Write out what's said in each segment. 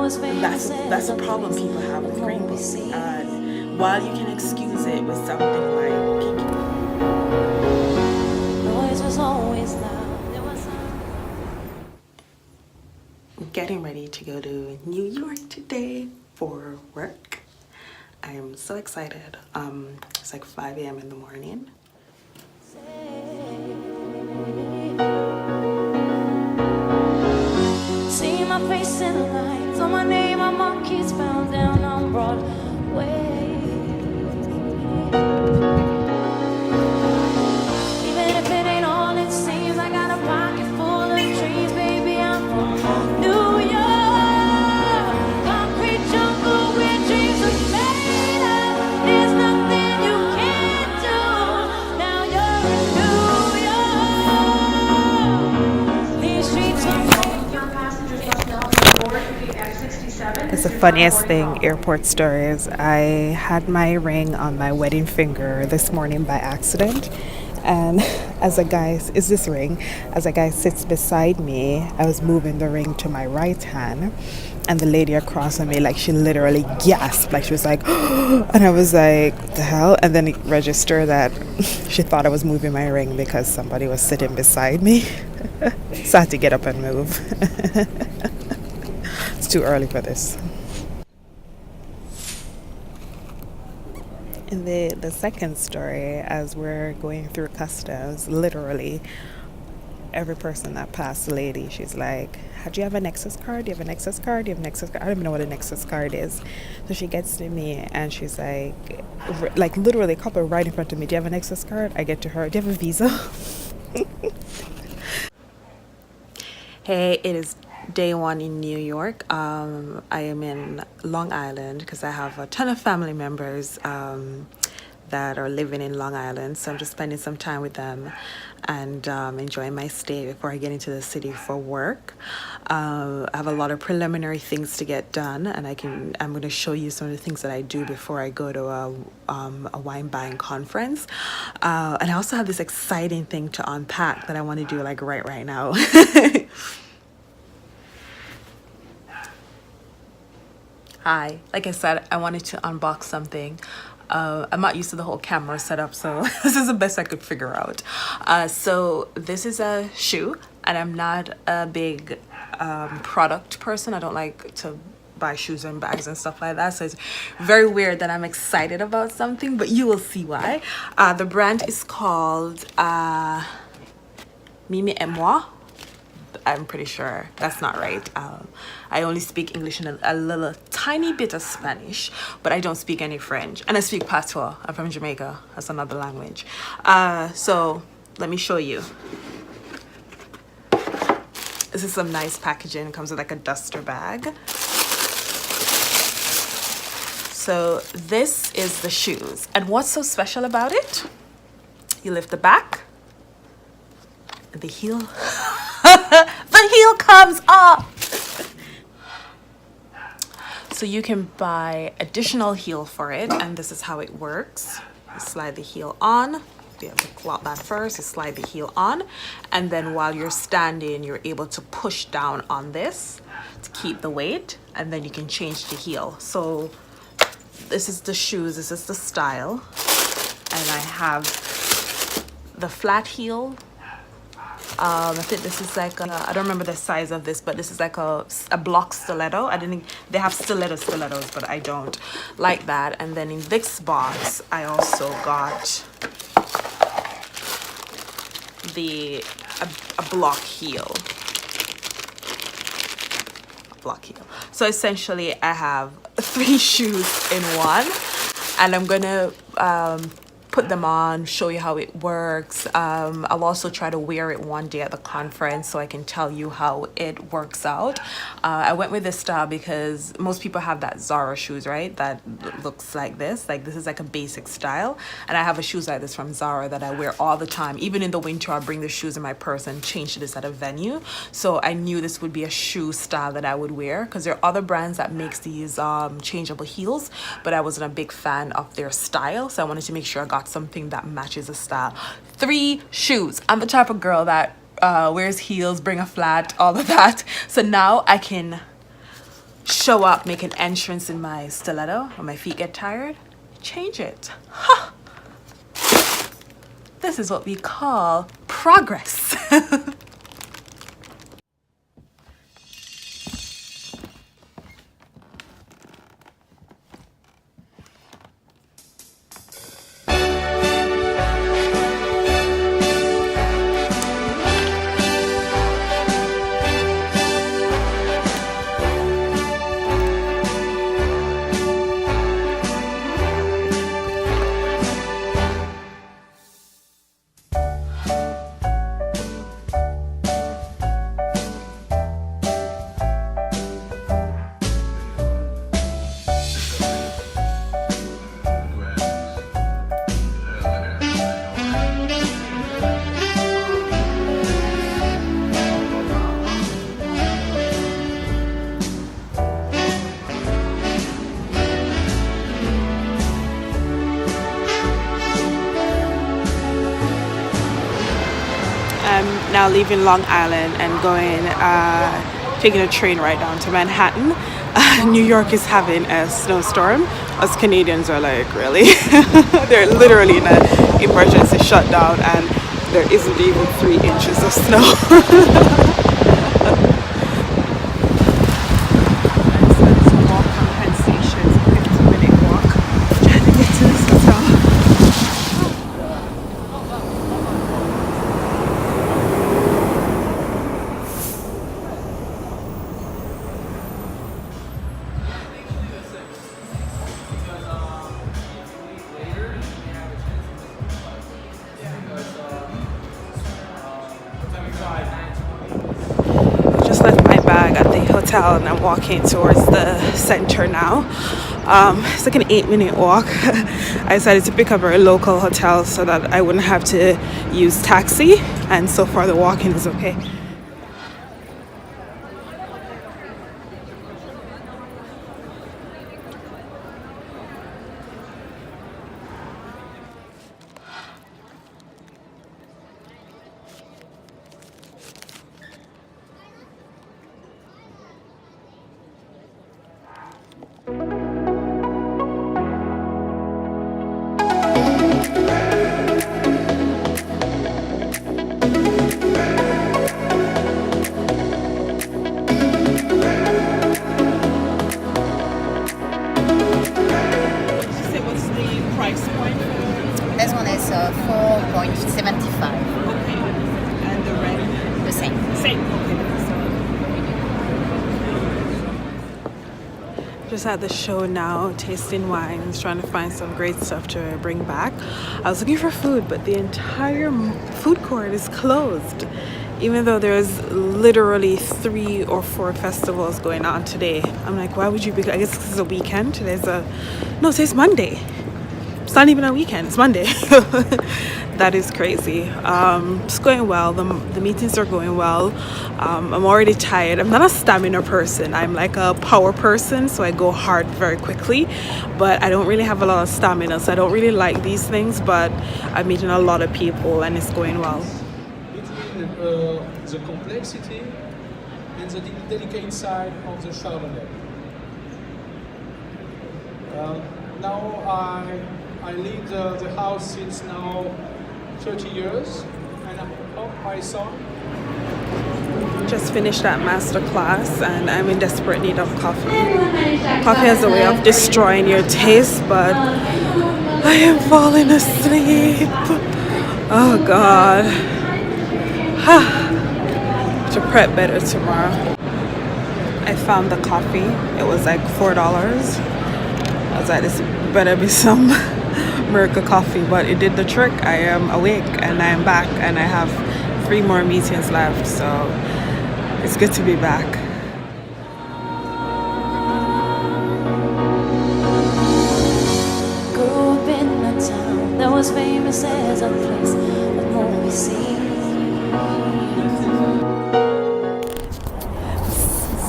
That's a problem people have with rainbows. And while you can excuse it with something like Kinky, noise was always loud. There was getting ready to go to New York today for work. I am so excited. It's like 5 a.m. in the morning. See my face in the lights, on my name, my monkeys found down on Broadway. Even if it ain't all it seems, I got a pocket full of dreams, baby. I'm from New York, concrete jungle where dreams are made of. There's nothing you can't do. Now you're in New York. These streets are It's the funniest thing, airport stories. I had my ring on my wedding finger this morning by accident. And as a guy sits beside me, I was moving the ring to my right hand. And the lady across from me, like, she literally gasped. Like, she was like, and I was like, what the hell? And then it registered that she thought I was moving my ring because somebody was sitting beside me. So I had to get up and move. It's too early for this. In the second story, as we're going through customs, literally every person that passed the lady, she's like, do you have a Nexus card? Do you have a Nexus card? Do you have a Nexus card? I don't even know what a Nexus card is. So she gets to me and she's like literally a couple right in front of me. Do you have a Nexus card? I get to her. Do you have a Visa? Hey, it is day one in New York. I am in Long Island because I have a ton of family members that are living in Long Island, so I'm just spending some time with them and enjoying my stay before I get into the city for work. I have a lot of preliminary things to get done, and I'm going to show you some of the things that I do before I go to a wine buying conference. And I also have this exciting thing to unpack that I want to do like right now. Hi, like I said, I wanted to unbox something. I'm not used to the whole camera setup, so this is the best I could figure out. So this is a shoe, and I'm not a big product person. I don't like to buy shoes and bags and stuff like that, so it's very weird that I'm excited about something, but you will see why. The brand is called Mime and Moi. I'm pretty sure that's not right. I only speak English and a little tiny bit of Spanish, but I don't speak any French. And I speak patois. I'm from Jamaica. That's another language. So let me show you. This is some nice packaging. It comes with like a duster bag. So this is the shoes. And what's so special about it? You lift the back and the heel. The heel comes up. So you can buy additional heel for it, and this is how it works. You slide the heel on. You have to clop that first. You slide the heel on, and then while you're standing, you're able to push down on this to keep the weight, and then you can change the heel. So this is the shoes. This is the style, and I have the flat heel. I think this is like I don't remember the size of this, but this is like a block stiletto. They have stilettos, but I don't like that. And then in this box, I also got a block heel. So essentially, I have 3 shoes in one, and I'm gonna put them on, show you how it works. I'll also try to wear it one day at the conference so I can tell you how it works out. I went with this style because most people have that Zara shoes, right? That looks like this. Like this is like a basic style. And I have a shoes like this from Zara that I wear all the time. Even in the winter, I bring the shoes in my purse and change to this at a venue. So I knew this would be a shoe style that I would wear because there are other brands that makes these changeable heels, but I wasn't a big fan of their style. So I wanted to make sure I got something that matches the style. 3 shoes. I'm the type of girl that wears heels, bring a flat, all of that. So now I can show up, make an entrance in my stiletto when my feet get tired, change it. Ha! This is what we call progress. Now leaving Long Island and going, taking a train right down to Manhattan. New York is having a snowstorm. Us Canadians are like, really? They're literally in an emergency shutdown and there isn't even 3 inches of snow. And I'm walking towards the center now. It's like an 8-minute walk. I decided to pick up a local hotel so that I wouldn't have to use taxi, and so far the walking is okay. This one is 4.75. Okay. And the red? The same. Same. Okay. Just at the show now, tasting wines, trying to find some great stuff to bring back. I was looking for food, but the entire food court is closed. Even though there's literally 3 or 4 festivals going on today. I'm like, why would you be? I guess this is a weekend. Today's Monday. It's not even a weekend, it's Monday. That is crazy. It's going well. The meetings are going well. I'm already tired. I'm not a stamina person. I'm like a power person, so I go hard very quickly. But I don't really have a lot of stamina, so I don't really like these things. But I'm meeting a lot of people, and it's going well. Between the complexity and the delicate side of the Chardonnay. Now I lead the house since now 30 years, and I hope my son. Just finished that master class, and I'm in desperate need of coffee. Coffee has a way of destroying your taste, but I am falling asleep. Oh God. To prep better tomorrow. I found the coffee. It was like $4. I was like, this better be some America coffee, but it did the trick. I am awake and I am back, and I have 3 more meetings left, so it's good to be back. Grew up in a town that was famous as a place that won't be seen.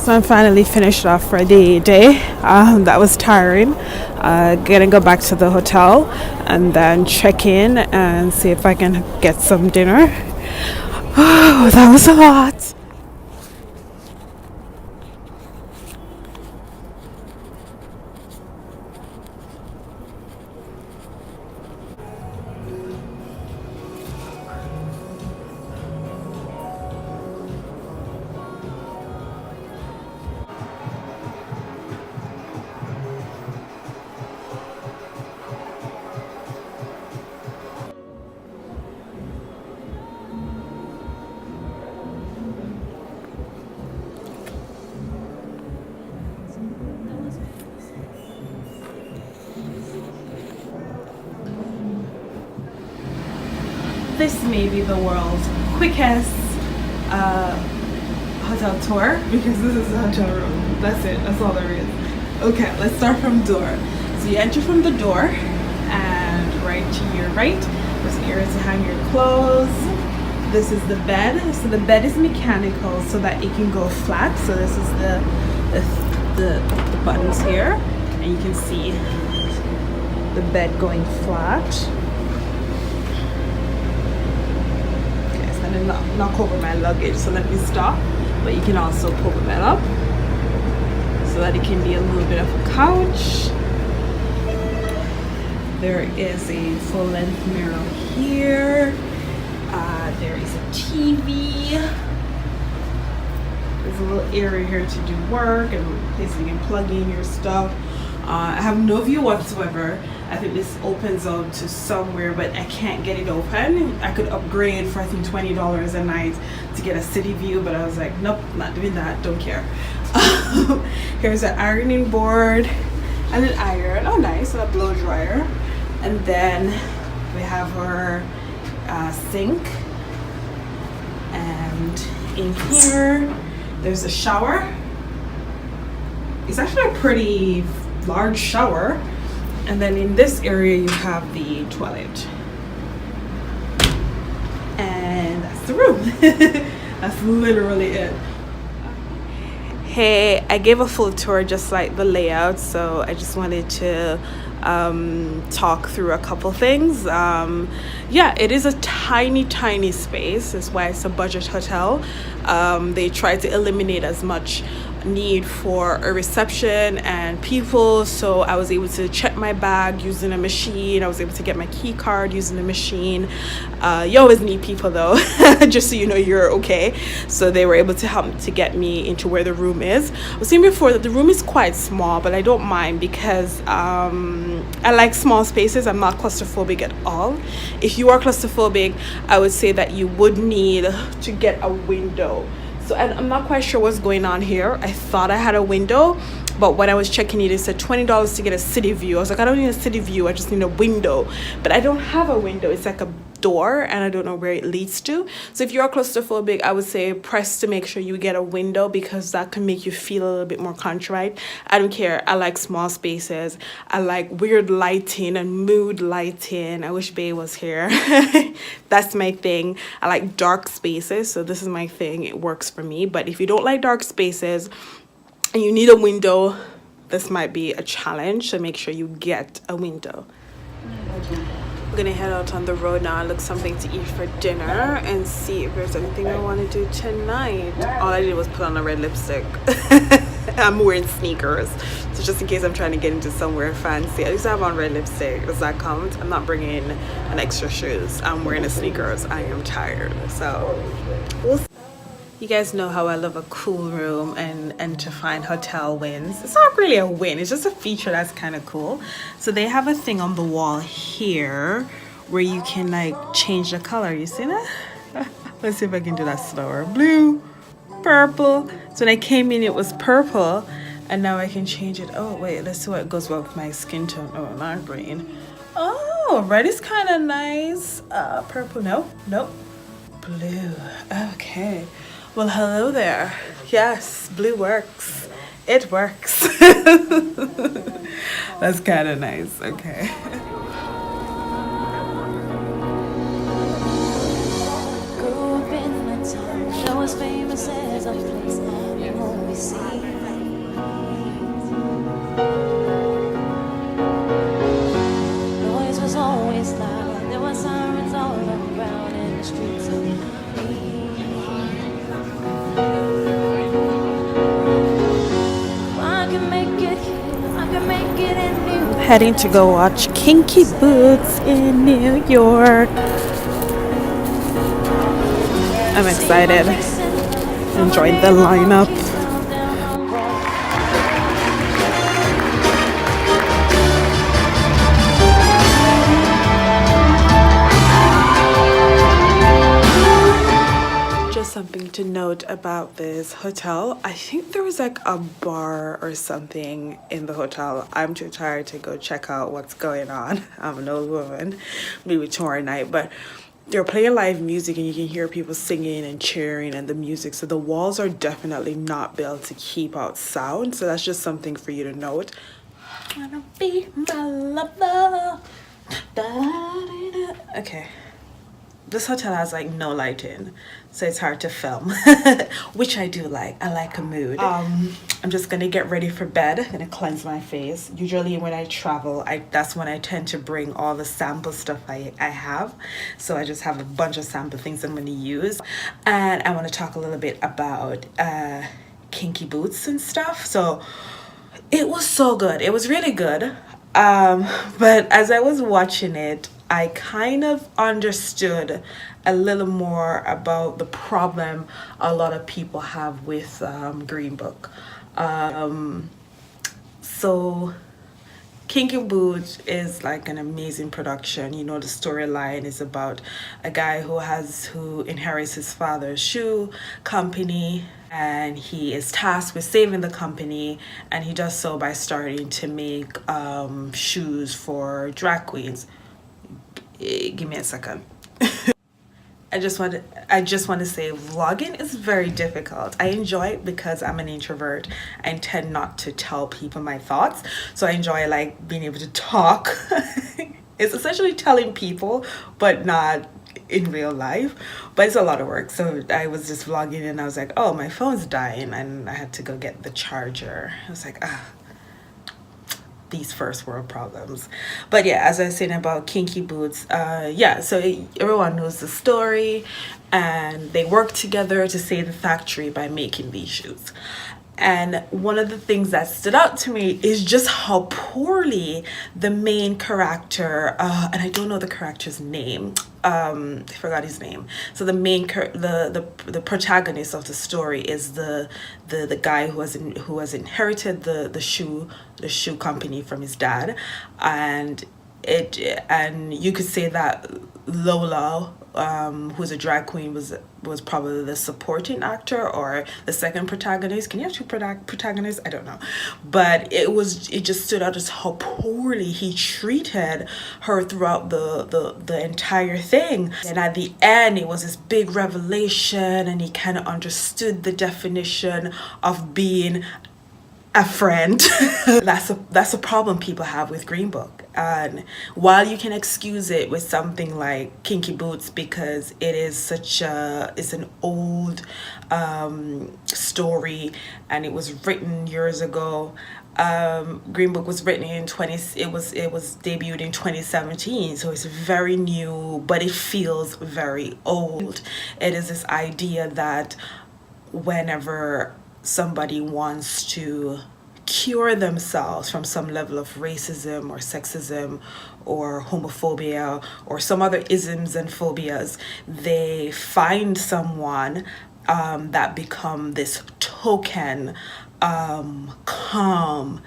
So I'm finally finished off for the day. That was tiring. Gonna go back to the hotel and then check in and see if I can get some dinner. Oh, that was a lot. this may be the world's quickest hotel tour because this is a hotel room. That's it. That's all there is. Okay, let's start from door. So you enter from the door, and right to your right, there's an area to hang your clothes. This is the bed. So the bed is mechanical so that it can go flat. So this is the buttons here, and you can see the bed going flat. Okay, so I'm gonna knock over my luggage, so let me stop. But you can also pull the bed up so that it can be a little bit of a couch. There is a full-length mirror here. There is a TV. There's a little area here to do work and place you can plug in your stuff. I have no view whatsoever. I think this opens out to somewhere, but I can't get it open. I could upgrade for I think $20 a night to get a city view, but I was like, nope, not doing that, don't care. Here's an ironing board and an iron. Oh nice, and a blow dryer. And then we have our sink, and in here there's a shower. It's actually a pretty large shower. And then in this area you have the toilet, and that's the room. That's literally it. Hey, I gave a full tour just like the layout, so I just wanted to talk through a couple things. Yeah, it is a tiny space. That's why it's a budget hotel. They try to eliminate as much need for a reception and people, so I was able to check my bag using a machine. I was able to get my key card using a machine. You always need people though, just so you know you're okay. So they were able to help to get me into where the room is. I was saying before that the room is quite small, but I don't mind because I like small spaces. I'm not claustrophobic at all. If you are claustrophobic, I would say that you would need to get a window. So I'm not quite sure what's going on here. I thought I had a window, but when I was checking it, it said $20 to get a city view. I was like, I don't need a city view, I just need a window. But I don't have a window. It's like a door, and I don't know where it leads to. So if you're claustrophobic, I would say press to make sure you get a window, because that can make you feel a little bit more contrite. I don't care. I like small spaces. I like weird lighting and mood lighting. I wish Bae was here. That's my thing. I like dark spaces, so this is my thing. It works for me. But if you don't like dark spaces and you need a window, this might be a challenge, so make sure you get a window. I'm gonna head out on the road now and look something to eat for dinner and see if there's anything I want to do tonight. All I did was put on a red lipstick. I'm wearing sneakers, so just in case I'm trying to get into somewhere fancy, at least I have on red lipstick. Does that count? I'm not bringing an extra shoes. I'm wearing a sneakers. I am tired, so we'll see. You guys know how I love a cool room, and to find hotel wins. It's not really a win, it's just a feature that's kind of cool. So they have a thing on the wall here where you can like change the color. You see that? Let's see if I can do that slower. Blue, purple. So when I came in it was purple, and now I can change it. Oh wait, let's see what goes well with my skin tone. Oh, not green. Oh, red is kind of nice. Purple, nope. Blue, okay. Well, hello there. Yes, blue works. It works. That's kind of nice. Okay. Grew up in a town that was famous as a place you won't be seen. Noise was always loud. There were sirens all around in the streets of me. Heading to go watch Kinky Boots in New York. I'm excited. Enjoyed the lineup. Something to note about this hotel, I think there was like a bar or something in the hotel. I'm too tired to go check out what's going on. I'm an old woman, maybe tomorrow night, but they're playing live music and you can hear people singing and cheering and the music. So the walls are definitely not built to keep out sound. So that's just something for you to note. Wanna be my lover. Okay. This hotel has like no lighting, so it's hard to film, which I do like. I like a mood. I'm just gonna get ready for bed. I'm gonna cleanse my face. Usually when I travel, that's when I tend to bring all the sample stuff I have. So I just have a bunch of sample things I'm gonna use. And I wanna talk a little bit about kinky boots and stuff. So it was so good. It was really good. But as I was watching it, I kind of understood a little more about the problem a lot of people have with Green Book. So Kinky Boots is like an amazing production. You know, the storyline is about a guy who inherits his father's shoe company, and he is tasked with saving the company, and he does so by starting to make shoes for drag queens. Give me a second. I just want to say vlogging is very difficult. I enjoy it because I'm an introvert. I tend not to tell people my thoughts. So I enjoy like being able to talk. It's essentially telling people, but not in real life. But it's a lot of work. So I was just vlogging and I was like, oh, my phone's dying, and I had to go get the charger. I was like, these first world problems. But yeah, as I was saying about Kinky Boots, yeah, so everyone knows the story, and they work together to save the factory by making these shoes. And one of the things that stood out to me is just how poorly the main character, and I don't know the character's name, I forgot his name. So the main the protagonist of the story is the guy who has inherited the shoe company from his dad, and you could say that Lola, who's a drag queen, was probably the supporting actor or the second protagonist. Can you have two protagonists? I don't know, but it just stood out as how poorly he treated her throughout the entire thing. And at the end, it was this big revelation, and he kind of understood the definition of being a friend. That's a problem people have with Green Book. And while you can excuse it with something like Kinky Boots because it's an old story and it was written years ago. Green Book was written it was debuted in 2017, so it's very new, but it feels very old. It is this idea that whenever somebody wants to cure themselves from some level of racism or sexism or homophobia or some other isms and phobias, they find someone that become this token calm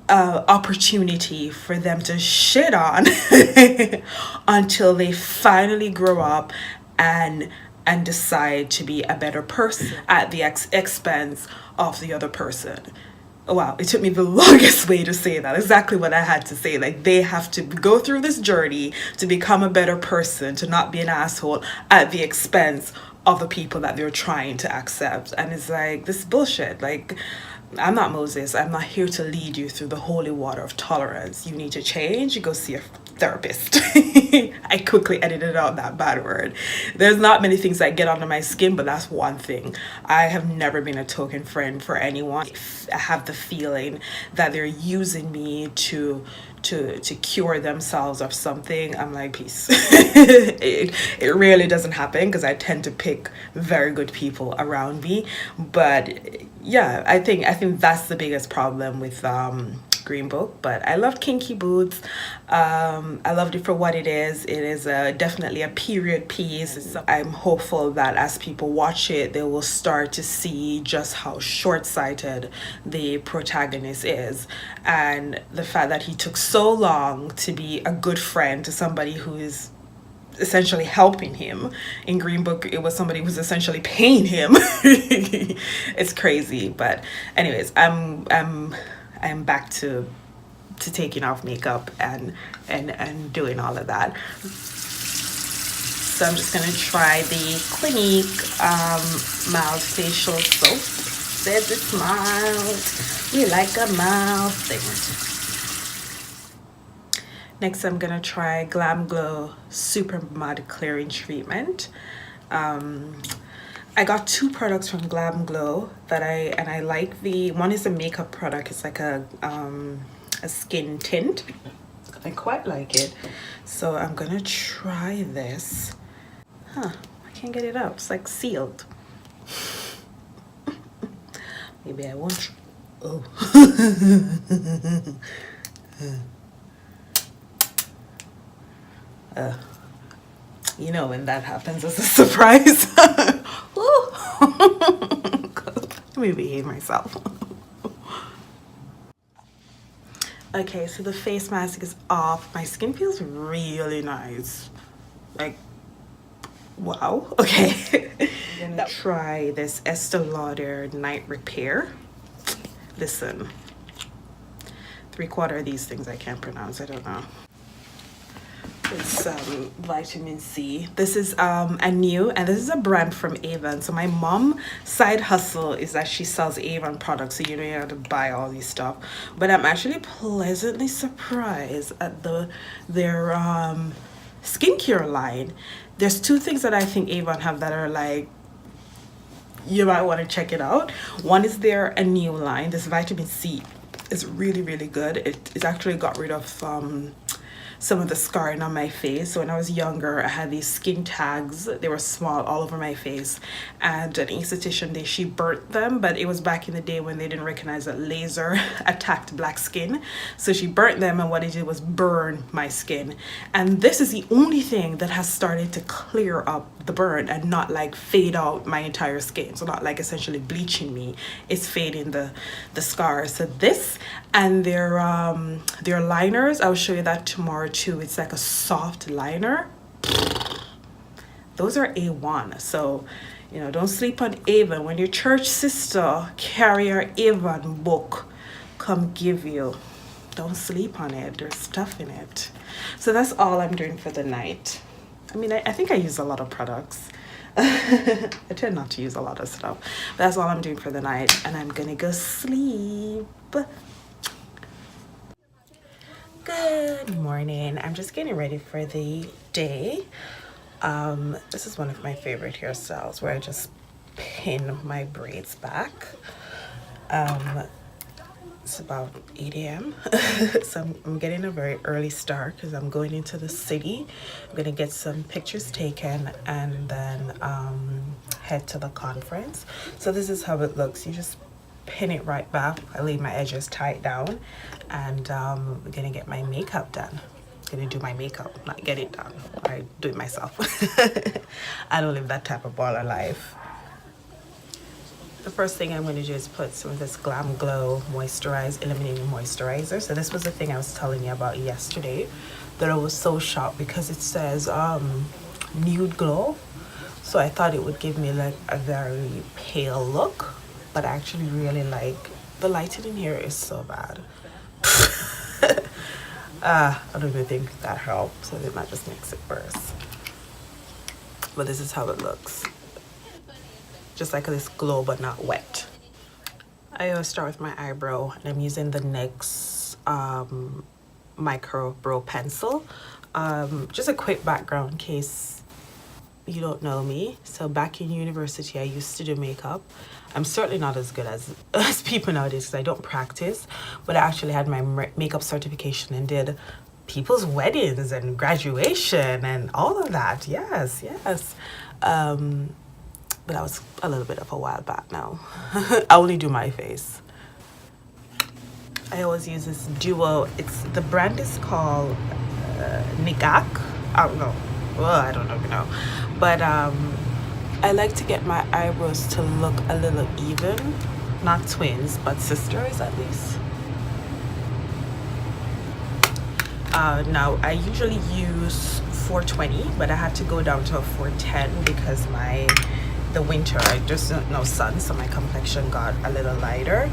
opportunity for them to shit on until they finally grow up and decide to be a better person at the expense of the other person. Wow, it took me the longest way to say that. Exactly what I had to say. Like, they have to go through this journey to become a better person, to not be an asshole at the expense of the people that they're trying to accept. And it's like, this is bullshit. Like, I'm not Moses. I'm not here to lead you through the holy water of tolerance. You need to change. You go see a therapist. I quickly edited out that bad word. There's not many things that get under my skin, but that's one thing. I have never been a token friend for anyone. I have the feeling that they're using me to cure themselves of something. I'm like, peace. It really doesn't happen because I tend to pick very good people around me. But yeah, I think that's the biggest problem with Green Book. But I loved Kinky Boots. I loved it for what it is. It is definitely a period piece. I'm hopeful that as people watch it, they will start to see just how short-sighted the protagonist is, and the fact that he took so long to be a good friend to somebody who is essentially helping him. In Green Book, it was somebody who was essentially paying him. It's crazy. But anyways, I'm back to taking off makeup and doing all of that. So I'm just gonna try the Clinique mild facial soap. Says it's mild. We like a mild thing. Next, I'm gonna try Glam Glow Super Mud Clearing Treatment. I got 2 products from Glam Glow that I like. The one is a makeup product. It's like a skin tint. I quite like it, so I'm gonna try this. I can't get it out. It's like sealed. Maybe I won't. Oh. You know when that happens, it's a surprise. Let me behave myself. Okay, so the face mask is off. My skin feels really nice. Like, wow. Okay. I'm gonna try this Estee Lauder Night Repair. Listen. 3/4 of these things I can't pronounce. I don't know. It's vitamin C. This is a new, and this is a brand from Avon. So my mom side hustle is that she sells Avon products, so you know you have to buy all these stuff. But I'm actually pleasantly surprised at their skincare line. There's 2 things that I think Avon have that are like, you might want to check it out. One is their a new line. This vitamin C is really, really good. It's actually got rid of some of the scarring on my face. So when I was younger, I had these skin tags. They were small all over my face, and an esthetician, she burnt them, but it was back in the day when they didn't recognize that laser attacked black skin. So she burnt them, and what it did was burn my skin. And this is the only thing that has started to clear up the burn and not like fade out my entire skin. So not like essentially bleaching me, it's fading the scars. So this and their liners, I'll show you that tomorrow too. It's like a soft liner. Those are A1. So, you know, don't sleep on Avon. When your church sister carry your Avon book come give you, don't sleep on it. There's stuff in it. So that's all I'm doing for the night. I mean, I think I use a lot of products. I tend not to use a lot of stuff, but that's all I'm doing for the night, and I'm gonna go sleep. Good morning. I'm just getting ready for the day. This is one of my favorite hairstyles where I just pin my braids back. It's about 8 a.m. So I'm getting a very early start because I'm going into the city. I'm gonna get some pictures taken and then head to the conference. So this is how it looks. You just pin it right back. I leave my edges tight down, and I'm gonna get my makeup done. I'm gonna do my makeup, not get it done. I do it myself. I don't live that type of baller life. The first thing I'm going to do is put some of this Glam Glow Illuminating Moisturizer. So this was the thing I was telling you about yesterday that I was so shocked because it says nude glow. So I thought it would give me like a very pale look, but I actually really like the lighting in here is so bad. I don't even think that helps, so it might just makes it worse. But this is how it looks. Just like this glow but not wet. I always start with my eyebrow, and I'm using the NYX micro brow pencil. Just a quick background in case you don't know me. So back in university, I used to do makeup. I'm certainly not as good as people nowadays because I don't practice, but I actually had my makeup certification and did people's weddings and graduation and all of that. Yes. But that was a little bit of a while back now. I only do my face. I always use this duo. The brand is called Nigak. I don't know. Well, I don't even know. But I like to get my eyebrows to look a little even. Not twins, but sisters at least. Now, I usually use 420, but I had to go down to a 410 because the winter, I just no sun, so my complexion got a little lighter.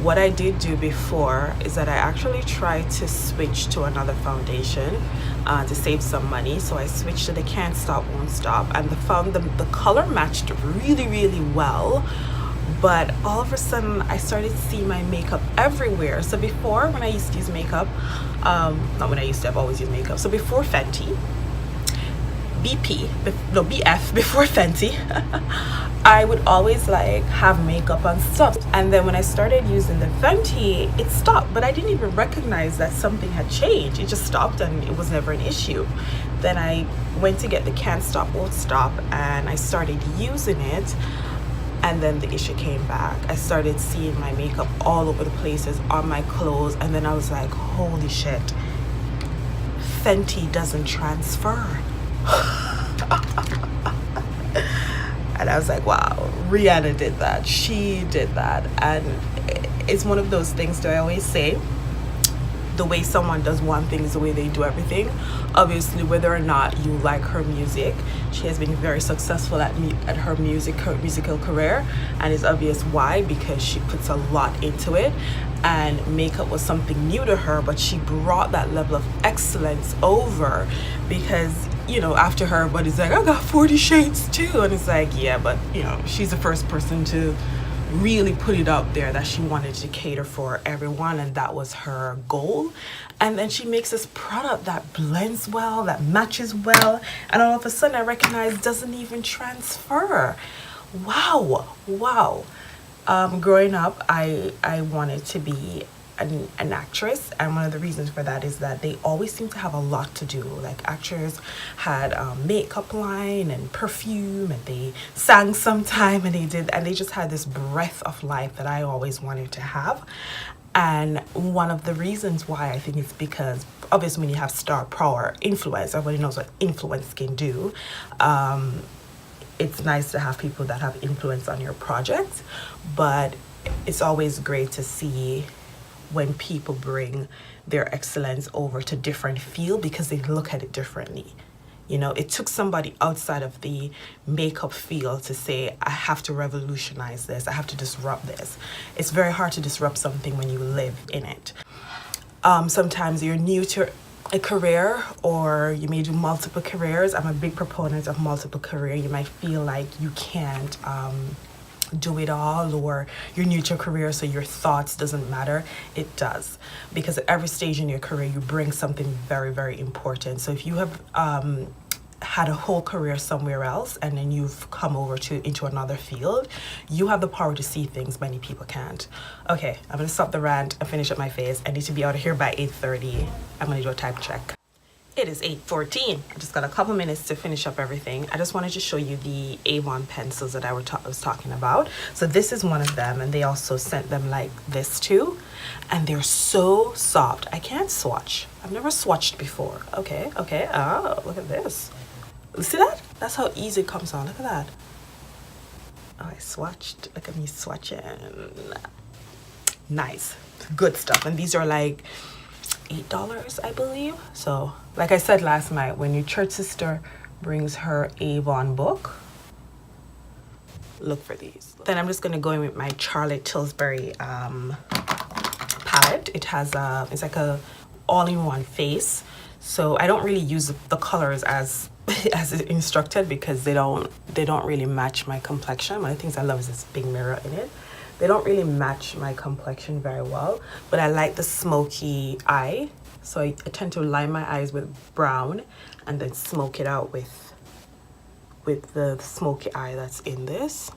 What I did do before is that I actually tried to switch to another foundation to save some money. So I switched to the Can't Stop Won't Stop, and found the color matched really well. But all of a sudden I started to see my makeup everywhere. So before, when I used to use makeup, not when I used to, I've always used makeup. So before Fenty, BF, before Fenty, I would always like have makeup on stuff. And then when I started using the Fenty, it stopped, but I didn't even recognize that something had changed. It just stopped and it was never an issue. Then I went to get the Can't Stop Won't Stop, and I started using it, and then the issue came back. I started seeing my makeup all over the places, on my clothes, and then I was like, holy shit, Fenty doesn't transfer. And I was like, wow, Rihanna did that, she did that. And it's one of those things that I always say, the way someone does one thing is the way they do everything. Obviously, whether or not you like her music, she has been very successful at her musical career, and it's obvious why, because she puts a lot into it. And makeup was something new to her, but she brought that level of excellence over, because, you know, after her, everybody's like, I got 40 shades too, and it's like, yeah, but you know, she's the first person to really put it out there that she wanted to cater for everyone, and that was her goal. And then she makes this product that blends well, that matches well, and all of a sudden I recognize doesn't even transfer. Wow. Growing up, I wanted to be an actress, and one of the reasons for that is that they always seem to have a lot to do. Like, actors had makeup line and perfume, and they sang sometime, and they just had this breath of life that I always wanted to have. And one of the reasons why, I think, is because obviously when you have star power, influence, everybody knows what influence can do. It's nice to have people that have influence on your project, but it's always great to see when people bring their excellence over to different field, because they look at it differently. You know, it took somebody outside of the makeup field to say, I have to revolutionize this, I have to disrupt this. It's very hard to disrupt something when you live in it. Sometimes you're new to a career, or you may do multiple careers. I'm a big proponent of multiple career. You might feel like you can't do it all, or you're new to a career so your thoughts doesn't matter. It does, because at every stage in your career you bring something very important. So if you have had a whole career somewhere else and then you've come over into another field, you have the power to see things many people can't. Okay, I'm gonna stop the rant and finish up my face. I need to be out of here by 8:30. I'm gonna do a time check. It is 8:14. I just got a couple minutes to finish up everything. I just wanted to show you the Avon pencils that I was talking about. So this is one of them, and they also sent them like this too. And they're so soft. I can't swatch. I've never swatched before. Okay. Oh, look at this. See that? That's how easy it comes on. Look at that. Oh, I swatched. Look at me swatching. Nice. Good stuff. And these are like $8, I believe. So, like I said last night, when your church sister brings her Avon book, look for these. Then I'm just gonna go in with my Charlotte Tilbury palette. It has it's like a all-in-one face. So I don't really use the colors as instructed, because they don't really match my complexion. One of the things I love is this big mirror in it. They don't really match my complexion very well, but I like the smoky eye. So I tend to line my eyes with brown and then smoke it out with the smoky eye that's in this.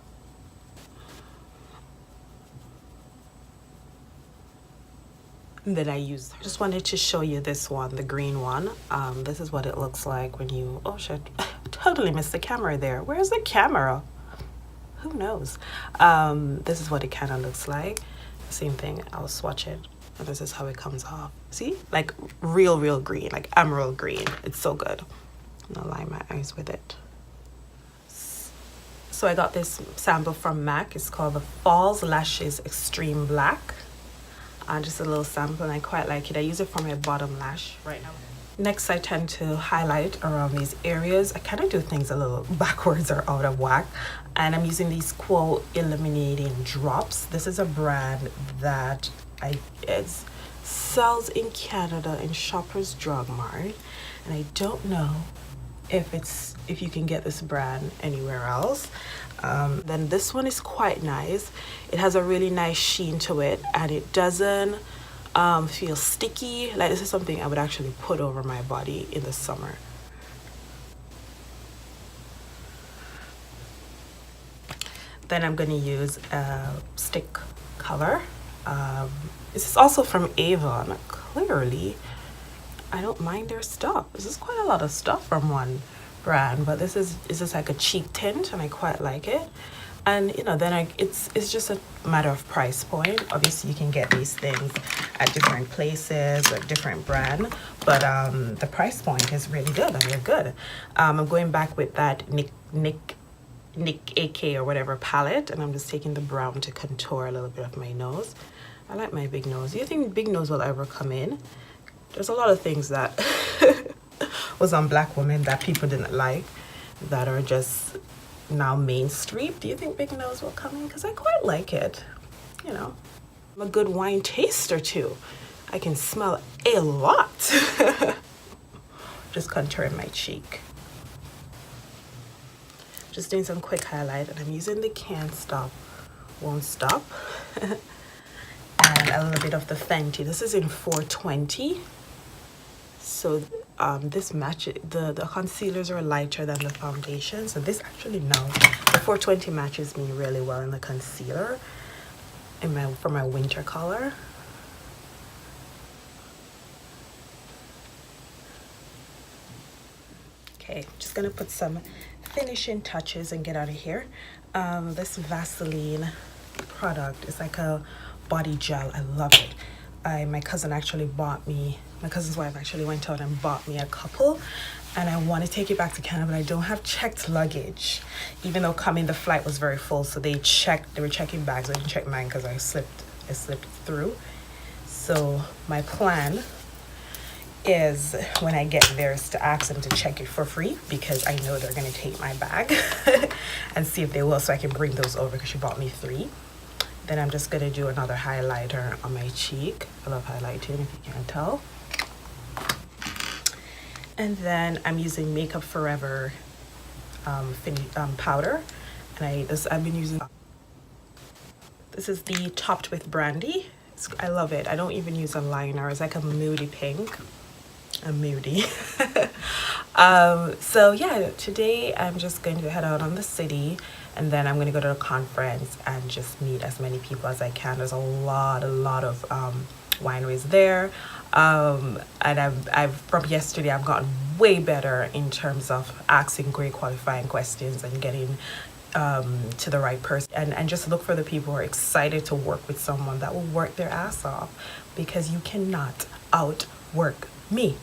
And then I just wanted to show you this one, the green one. This is what it looks like when you, oh shit, totally missed the camera there. Where's the camera? Who knows? This is what it kind of looks like. Same thing, I'll swatch it, and this is how it comes off. See, like real green, like emerald green. It's so good. And I'll line my eyes with it. So I got this sample from MAC. It's called the Falls Lashes Extreme Black. Just a little sample, and I quite like it. I use it for my bottom lash right now. Next, I tend to highlight around these areas. I kind of do things a little backwards or out of whack. And I'm using these quote illuminating drops. This is a brand that it sells in Canada in Shoppers Drug Mart. And I don't know if you can get this brand anywhere else. Then this one is quite nice. It has a really nice sheen to it, and it doesn't feel sticky. Like, this is something I would actually put over my body in the summer. Then I'm going to use a stick color. This is also from Avon. Clearly, I don't mind their stuff. This is quite a lot of stuff from one brand, but this is just like a cheek tint, and I quite like it. And you know, then it's just a matter of price point. Obviously, you can get these things at different places or different brand, but the price point is really good, and they're good. I'm going back with that Nick AK or whatever palette, and I'm just taking the brown to contour a little bit of my nose. I like my big nose. Do you think big nose will ever come in? There's a lot of things that was on black women that people didn't like that are just now mainstream. Do you think big nose will come in? Because I quite like it. You know, I'm a good wine taster too. I can smell a lot. Just contouring my cheek. Just doing some quick highlight, and I'm using the Can't Stop, Won't Stop. And a little bit of the Fenty. This is in 420. So this matches, the concealers are lighter than the foundation. So this actually, no, the 420 matches me really well in the concealer for my winter color. Okay, just gonna put some finishing touches and get out of here. This Vaseline product is like a body gel. I love it. My cousin's wife actually went out and bought me a couple, and I want to take it back to Canada, but I don't have checked luggage, even though the flight was very full, so they were checking bags. I didn't check mine because I slipped through. So my plan is, when I get there, is to ask them to check it for free, because I know they're going to take my bag and see if they will, so I can bring those over, because she bought me 3. Then I'm just going to do another highlighter on my cheek. I love highlighting, if you can't tell. And then I'm using Makeup Forever powder. And I've been using, this is the Topped with Brandy. I love it. I don't even use a liner. It's like a moody pink. I'm moody. So yeah, today I'm just going to head out on the city, and then I'm going to go to a conference and just meet as many people as I can. There's a lot of wineries there, and I've from yesterday I've gotten way better in terms of asking great qualifying questions and getting to the right person, and just look for the people who are excited to work with someone that will work their ass off, because you cannot outwork me.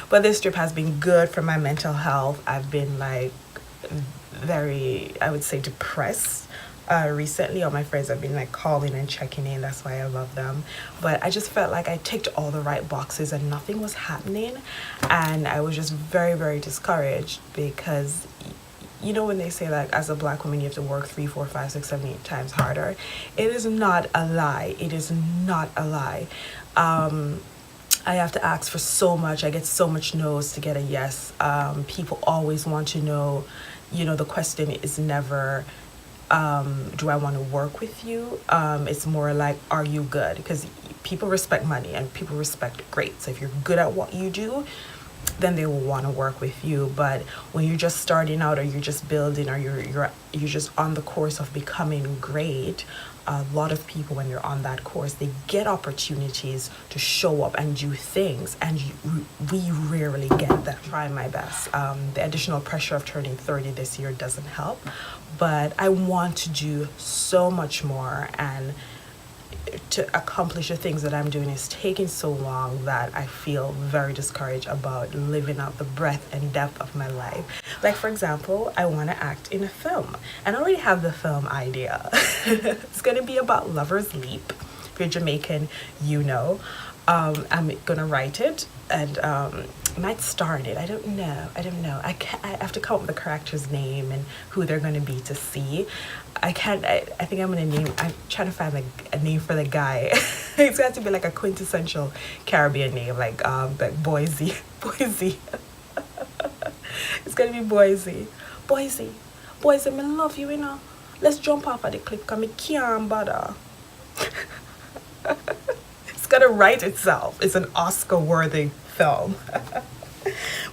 But this trip has been good for my mental health. I've been like very, I would say, depressed recently. All my friends have been like calling and checking in. That's why I love them. But I just felt like I ticked all the right boxes and nothing was happening, and I was just very, very discouraged, because you know when they say, like, as a black woman you have to work 3, 4, 5, 6, 7, 8 times harder. It is not a lie. It is not a lie. I have to ask for so much. I get so much no's to get a yes. People always want to know, you know, the question is never, do I want to work with you? It's more like, are you good? Because people respect money and people respect grades. So if you're good at what you do, then they will want to work with you. But when you're just starting out, or you're just building, or you're just on the course of becoming great, a lot of people, when they're on that course, they get opportunities to show up and do things, and we rarely get that. Try my best. The additional pressure of turning 30 this year doesn't help, but I want to do so much more, and to accomplish the things that I'm doing is taking so long that I feel very discouraged about living out the breadth and depth of my life. Like, for example, I want to act in a film, and I already have the film idea. It's going to be about Lover's Leap. If you're Jamaican, you know. I'm gonna write it and might star in it. I don't know. I have to come up with the character's name and who they're gonna be to see. I think I'm trying to find a name for the guy. It's got to be like a quintessential Caribbean name, like Boise. Boise. It's gonna be Boise. Boise, I love you, you know. Let's jump off of the cliff, cause me can't bother. It's gonna write itself. It's an Oscar-worthy film.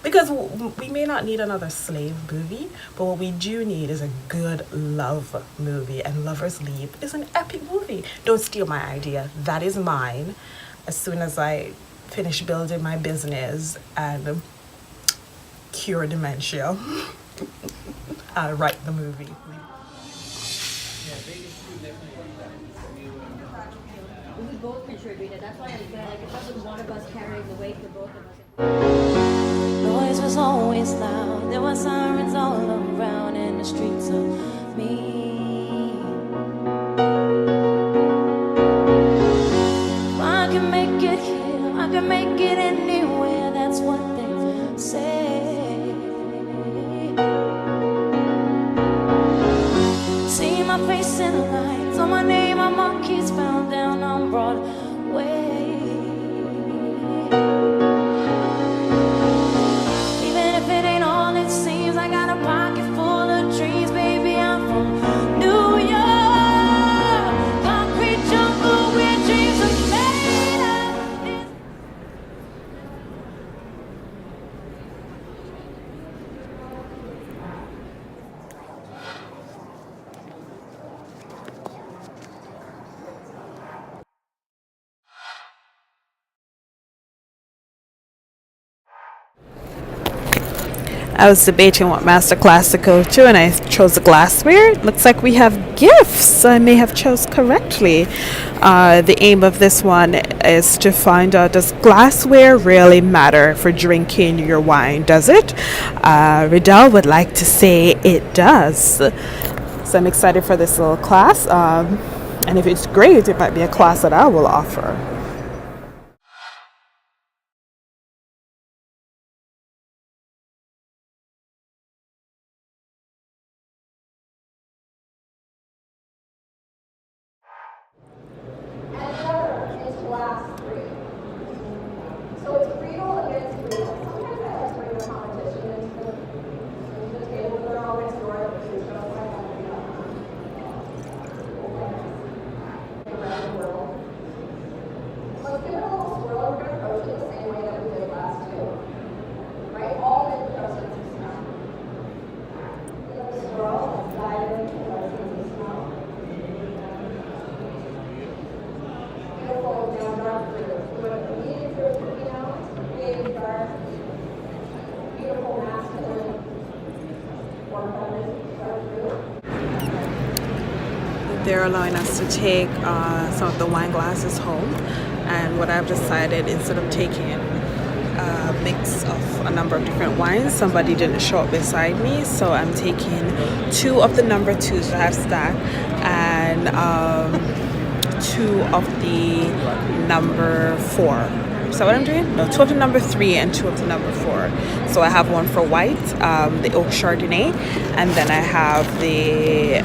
Because we may not need another slave movie, but what we do need is a good love movie, and Lover's Leap is an epic movie. Don't steal my idea. That is mine. As soon as I finish building my business and cure dementia, I'll write the movie. We both contributed. That's why I'm glad. Like, it wasn't one of us carrying the weight for both of us. Noise was always loud. There were sirens all around in the streets of me. I can make it here. I can make it anywhere. That's what they say. See my face in the lights. On my name, my monkeys found down on Broadway. I was debating what masterclass to go to, and I chose the glassware. It looks like we have gifts. I may have chose correctly. The aim of this one is to find out, does glassware really matter for drinking your wine? Does it? Riddell would like to say it does. So I'm excited for this little class. And if it's great, it might be a class that I will offer. They're allowing us to take some of the wine glasses home, and what I've decided, instead of taking a mix of a number of different wines, somebody didn't show up beside me, so I'm taking 2 of the number 2s that I've stacked and 2 of the number 4. Is that what I'm doing? No, 2 of the number 3 and 2 of the number 4. So I have one for white, the Oak Chardonnay, and then I have the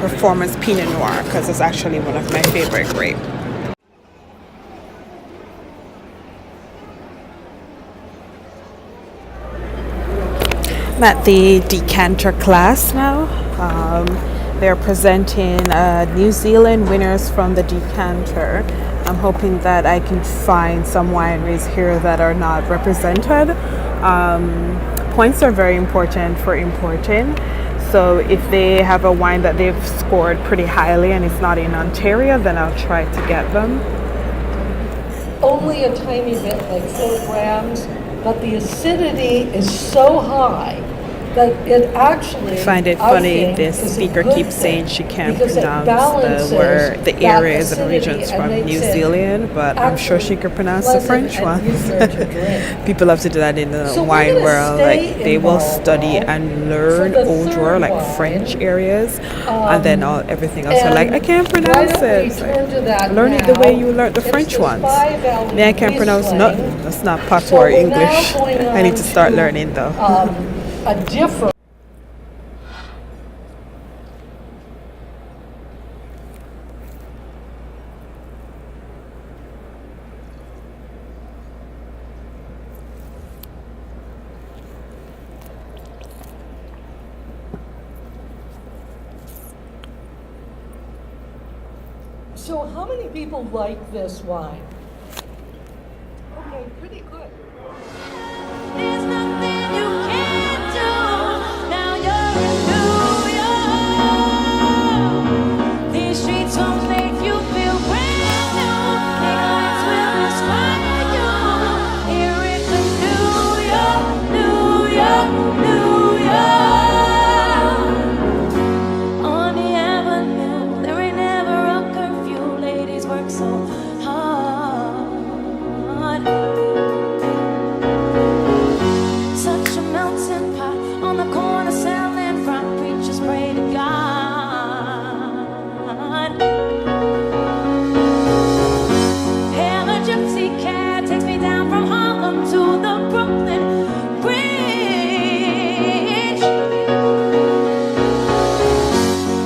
Performance Pinot Noir, because it's actually one of my favorite grapes. I'm at the decanter class now. They're presenting New Zealand winners from the decanter. I'm hoping that I can find some wineries here that are not represented. Points are very important for importing. So if they have a wine that they've scored pretty highly and it's not in Ontario, then I'll try to get them. Only a tiny bit, like 4 grams, but the acidity is so high that it actually, I find it I funny think, the is a speaker good keeps saying thing she can't because it pronounce balances the word, the that areas and acidity, regions and from makes New it Zealand, but I'm sure she actually could pronounce the pleasant French and ones. easier to drink. People love to do that in the So we're wine gonna world. stay Like they in will Marlborough study and learn for the Old third World, like wine. French areas, and then all everything else. So like I And can't why pronounce don't we it. It's turn to like, that learn it the way now? you learned the It's French this ones. Spy Valley Me, I can't pronounce Riesling. nothing. That's not So patois we're English. now going I need on to start to, learning though. a different. So how many people like this wine? Okay, pretty good. There's nothing you can't do. Now you're in New York. These streets will make you feel brand new. Daylights will inspire you. Here in New York, New York, New York. On the avenue, there ain't never a curfew. Ladies work so hard. Such a melting pot on the corner selling front preachers pray to God. Hail a gypsy cab takes me down from Harlem to the Brooklyn Bridge.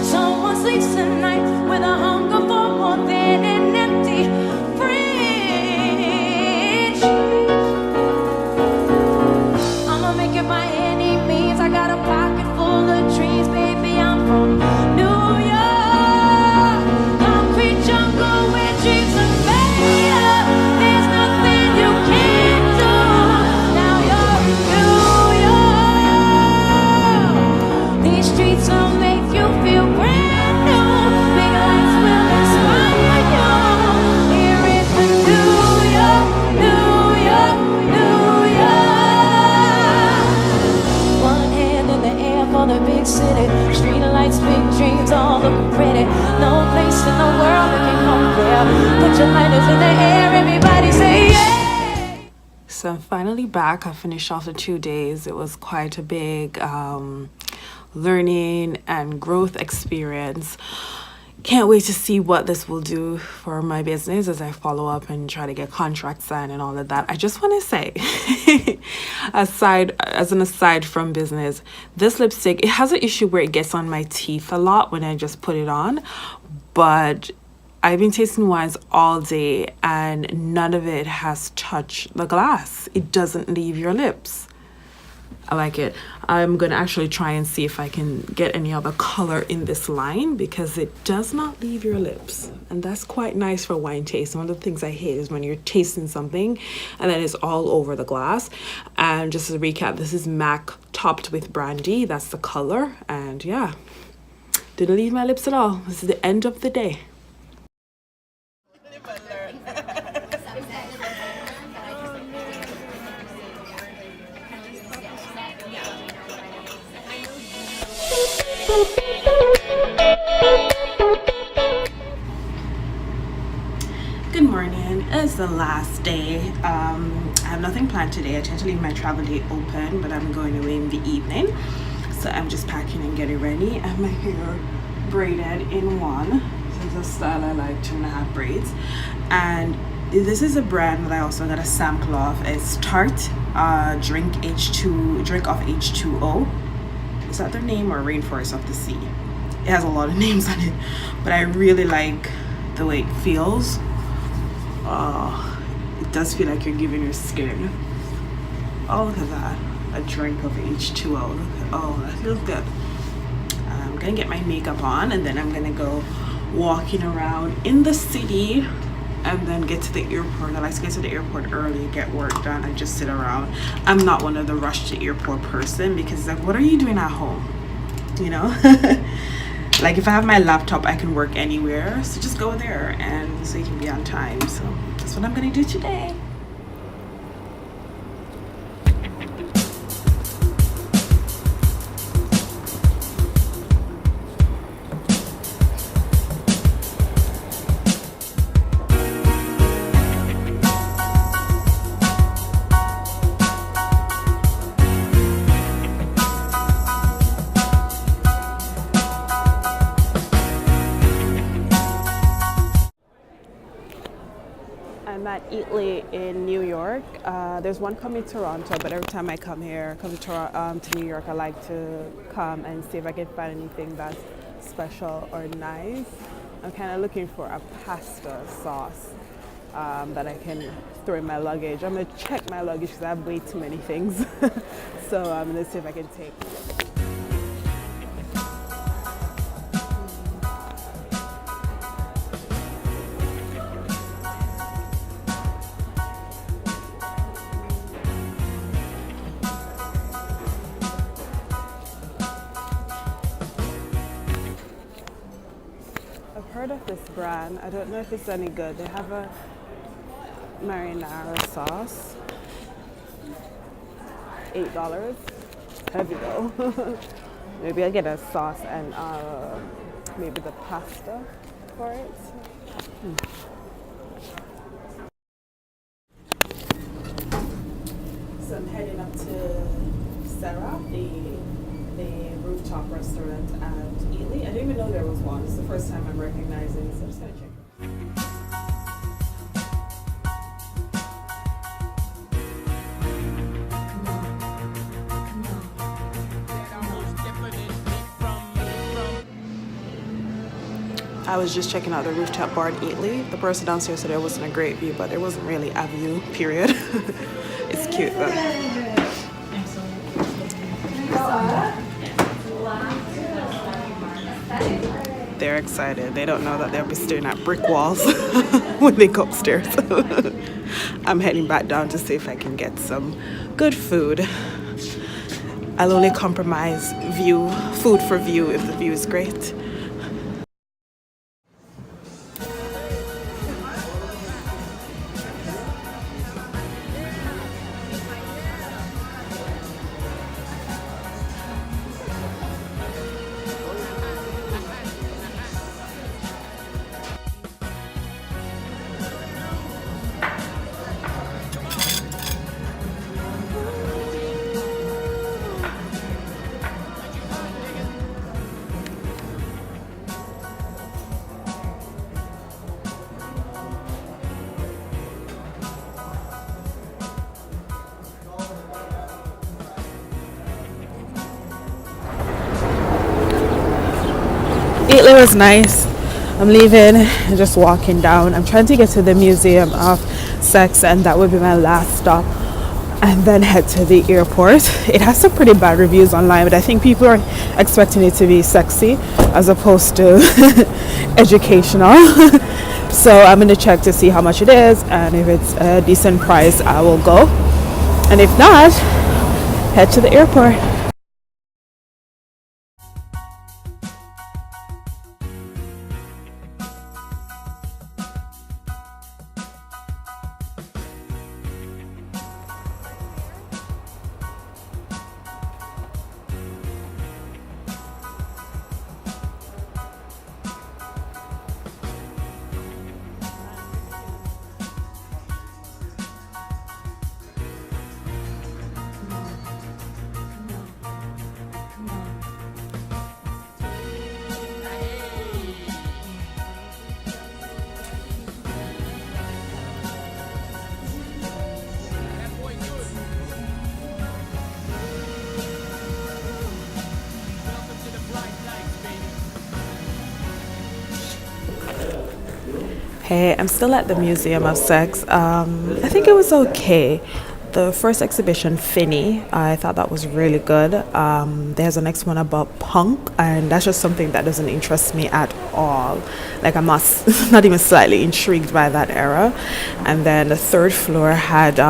Someone sleeps tonight with a hunger for more than an empty fridge. I'ma make it by any means. I got a pocket full of dreams, baby. I'm from New York, concrete jungle where dreams are made up. There's nothing you can't do. Now you're in New York. These streets will make you feel brand new. Big lights will inspire you. Here is the New York, New York, New York. One hand in the air for the big city. Street lights, big dreams, all looking pretty. No place in the world that can compare. Put your lighters in the air, everybody say yeah. So I'm finally back. I finished off the 2 days. It was quite a big learning and growth experience. Can't wait to see what this will do for my business as I follow up and try to get contracts signed and all of that. I just want to say, aside from business, this lipstick, it has an issue where it gets on my teeth a lot when I just put it on, but I've been tasting wines all day and none of it has touched the glass. It doesn't leave your lips. I like it. I'm going to actually try and see if I can get any other color in this line because it does not leave your lips. And that's quite nice for wine tasting. One of the things I hate is when you're tasting something and then it's all over the glass. And just as a recap, this is MAC topped with brandy. That's the color. And yeah, didn't leave my lips at all. This is the end of the day. Good morning. It's the last day. I have nothing planned today. I tend to leave my travel day open, but I'm going away in the evening. So I'm just packing and getting ready. I have my hair braided in one. This is a style I like, 2.5 braids. And this is a brand that I also got a sample of. It's Tarte Drink Off H2O. Is that their name, or Rainforest of the Sea? It has a lot of names on it, but I really like the way it feels. It does feel like you're giving your skin. Oh, look at that. A drink of H2O. Oh, that feels good. I'm gonna get my makeup on and then I'm gonna go walking around in the city and then get to the airport. I like to get to the airport early, get work done, and just sit around. I'm not one of the rush to airport person because it's like, what are you doing at home? You know? Like if I have my laptop, I can work anywhere. So just go there and so you can be on time. So that's what I'm gonna do today. I'm at Eatly in New York. There's one coming to Toronto, but every time I come to New York, I like to come and see if I can find anything that's special or nice. I'm kind of looking for a pasta sauce that I can throw in my luggage. I'm gonna check my luggage because I have way too many things. So I'm gonna see if I can take. I've heard of this brand. I don't know if it's any good. They have a marinara sauce. $8. Heavy though. Maybe I'll get a sauce and maybe the pasta for it. So I'm heading up to Sarah, the rooftop restaurant at Eatly. I didn't even know there was one. It's the first time I'm recognizing, so I'm just gonna check. I was just checking out the rooftop bar at Eatly. The person downstairs said there wasn't a great view, but there wasn't really a view, period. It's cute though. They're excited. They don't know that they'll be staring at brick walls when they go upstairs. I'm heading back down to see if I can get some good food. I'll only compromise food for view if the view is great. It was nice. I'm leaving and just walking down. I'm trying to get to the Museum of Sex, and that would be my last stop, and then head to the airport. It has some pretty bad reviews online, but I think people are expecting it to be sexy as opposed to educational. So I'm going to check to see how much it is, and if it's a decent price, I will go, and if not, head to the airport. Hey, I'm still at the Museum of Sex. I think it was okay. The first exhibition, Finny, I thought that was really good. There's the next one about punk, and that's just something that doesn't interest me at all. Like, I'm not even slightly intrigued by that era. And then the third floor had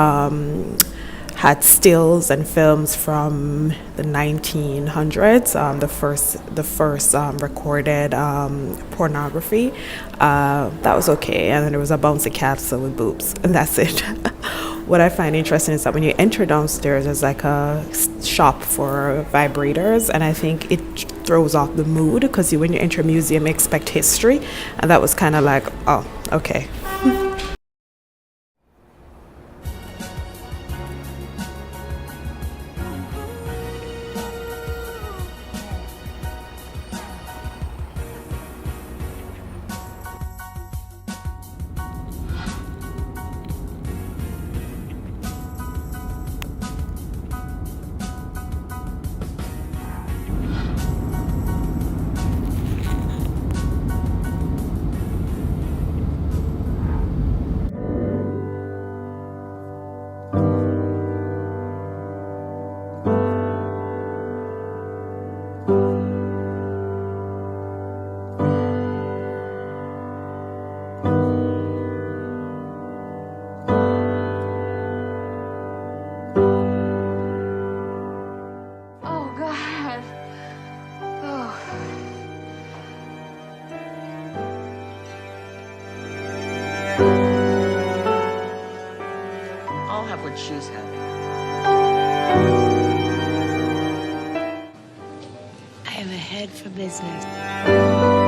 stills and films from the 1900s, the first recorded pornography. That was okay. And then there was a bouncy castle with boobs, and that's it. What I find interesting is that when you enter downstairs, there's like a shop for vibrators, and I think it throws off the mood because when you enter a museum, you expect history, and that was kind of like, oh, okay. I'll have what shoes have. I have a head for business.